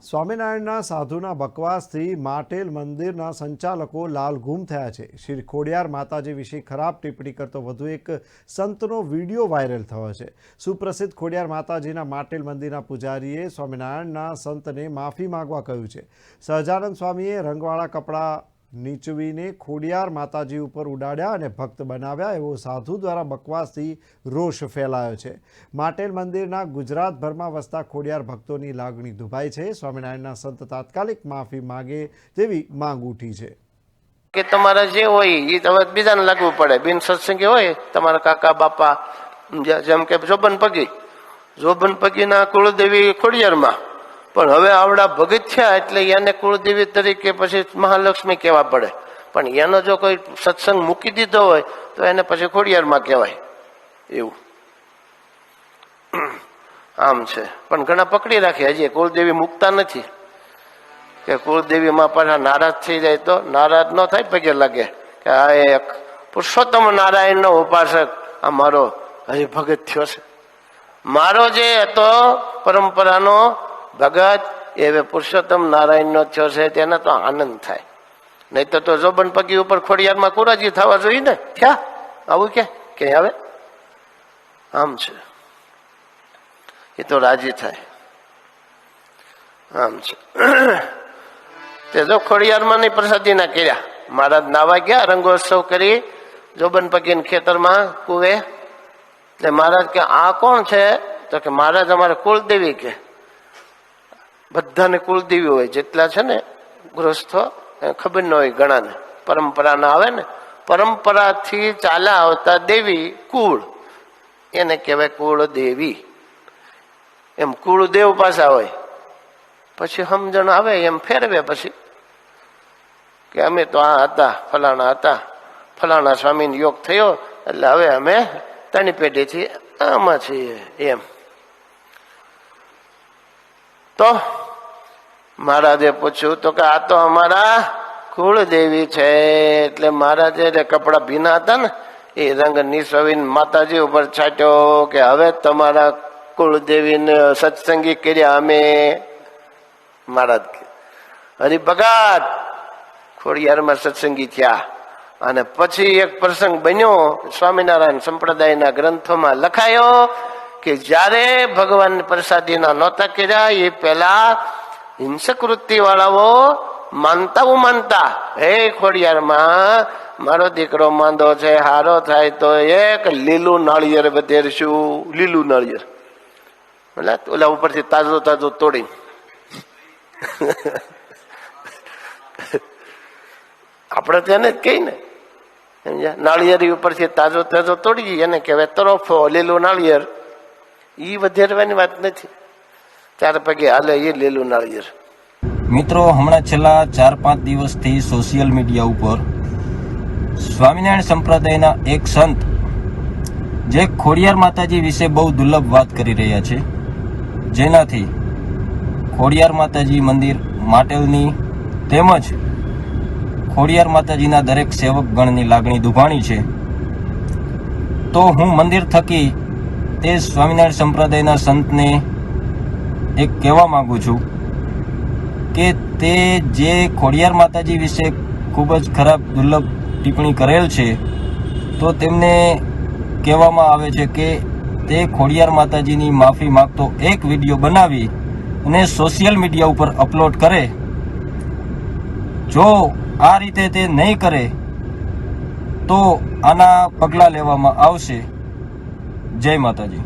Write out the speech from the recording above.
સ્વામિનારાયણના સાધુના બકવાસથી માટેલ મંદિરના સંચાલકો લાલઘૂમ થયા છે। શ્રી ખોડિયાર માતાજી વિશે ખરાબ ટિપ્પણી કરતો વધુ એક સંતનો વિડીયો વાયરલ થયો છે। સુપ્રસિદ્ધ ખોડિયાર માતાજીના માટેલ મંદિરના પૂજારીએ સ્વામિનારાયણના સંતને માફી માંગવા કહ્યું છે। સહજાનંદ સ્વામીએ રંગવાળા કપડાં નીચવીને ખોડિયાર માતાજી ઉપર ઉડાડ્યા અને ભક્ત બનાવ્યા એવો સાધુ દ્વારા બકવાસથી રોષ ફેલાયો છે। માટેલ મંદિરના ગુજરાતભરમાં વસતા ખોડિયાર ભક્તોની લાગણી દુભાઈ છે। સ્વામિનારાયણના સંત તાત્કાલિક માફી માગે તેવી માંગ ઉઠી છે કે તમારા જે હોય એ તમે બીજાને લાગવું પડે। બિન સત્સંગી હોય તમારા કાકા બાપા, જેમ કે જોબન પગીના કુળદેવી ખોડિયારમાં, પણ હવે આવડા ભગત થયા એટલે એને કુળદેવી તરીકે પછી મહાલક્ષ્મી કહેવા પડે, પણ એનો જો કોઈ સત્સંગ મૂકી દીધો હોય તો એને પછી ખોડિયારમાં કહેવાય એવું આમ છે। પણ ઘણા પકડી રાખે, હજી કુળદેવી મૂકતા નથી કે કુળદેવીમાં પાછા નારાજ થઈ જાય તો નારાજ ન થાય, પગે લાગે કે આ એક પુરુષોત્તમ નારાયણનો ઉપાસક આ મારો હજી ભગત થયો છે। મારો જે હતો પરંપરાનો ભગત એ પુરુષોત્તમ નારાયણનો થયો છે, તેને તો આનંદ થાય। નહીં તો જોબન પગી ઉપર ખોડિયારમાં કુરાજી થવા જોઈએ ને, થયા આવું કે આવે આમ છે, એ તો રાજી થાય આમ છે। તે જો ખોડિયારમાં ની પ્રસાદી ના કર્યા, મહારાજ નાવા ગયા, રંગોત્સવ કરી જોબન પગીને ખેતરમાં કુવે, એટલે મહારાજ કે આ કોણ છે? તો કે મહારાજ અમારે કુળદેવી, કે બધાને કુળદેવી હોય, જેટલા છે ને ગૃહસ્થો ખબર ન હોય, ઘણાને પરંપરા ના આવે ને, પરંપરાથી ચાલ્યા આવતા દેવી કુળ, એને કહેવાય કુળદેવી। એમ કુળદેવ પાછા હોય, પછી સમજણ આવે એમ ફેરવે પછી કે અમે તો આ હતા, ફલાણા સ્વામીનો યોગ થયો એટલે હવે અમે ત્રણ પેઢીથી આમાં છીએ એમ। તો મહારાજે પૂછ્યું તો કે આ તો અમારા કુળદેવી છે, એટલે મહારાજે કપડા ભીના હતા ને એ રંગ નિસવીને માતાજી ઉપર છાંટ્યો કે હવે તમારા કુળદેવીને સત્સંગી કર્યા અમે। મહારાજ હરિભગત ખોડિયારમાં સત્સંગી થયા, અને પછી એક પ્રસંગ બન્યો સ્વામિનારાયણ સંપ્રદાયના ગ્રંથોમાં લખાયો કે જ્યારે ભગવાન પ્રસાદીના નહોતા કર્યા એ પેલા હિંસક વૃત્તિ વાળાઓ માનતા હે ખોડિયારમાં મારો દીકરો માંદો છે, હારો થાય તો એક લીલું નાળિયેર વધેરશું। લીલું નાળિયેર ઓલા ઉપરથી તાજો તોડી આપણે તેને જ કહી ને, નાળિયેરી ઉપરથી તાજો તોડી એને કહેવાય તરફો, લીલું નાળિયેર। ઈ વધેરવાની વાત નથી, 4 પગે હાલે એ લીલું નાળિયેર। મિત્રો, હમણાં છેલ્લા 4-5 દિવસથી સોશિયલ મીડિયા ઉપર સ્વામિનારાયણ સંપ્રદાયના એક સંત જે ખોડિયાર માતાજી વિશે બહુ દુર્લભ વાત કરી રહ્યા છે, જેનાથી ખોડિયાર માતાજી મંદિર માટેલની તેમજ ખોડિયાર માતાજીના દરેક સેવક ગણની લાગણી દુભાણી છે। તો હું મંદિર થકી તે સ્વામિનારાયણ સંપ્રદાયના સંતને એક કહેવા માંગુ છું કે તે જે ખોડિયાર માતાજી વિશે ખૂબ જ ખરાબ દુર્લભ ટિપ્પણી કરેલ છે, તો તેમને કહેવામાં આવે છે કે તે ખોડિયાર માતાજીની માફી માંગતો એક વિડીયો બનાવી અને સોશિયલ મીડિયા ઉપર અપલોડ કરે। જો આ રીતે તે નહીં કરે તો આના પગલાં લેવામાં આવશે। જય માતાજી।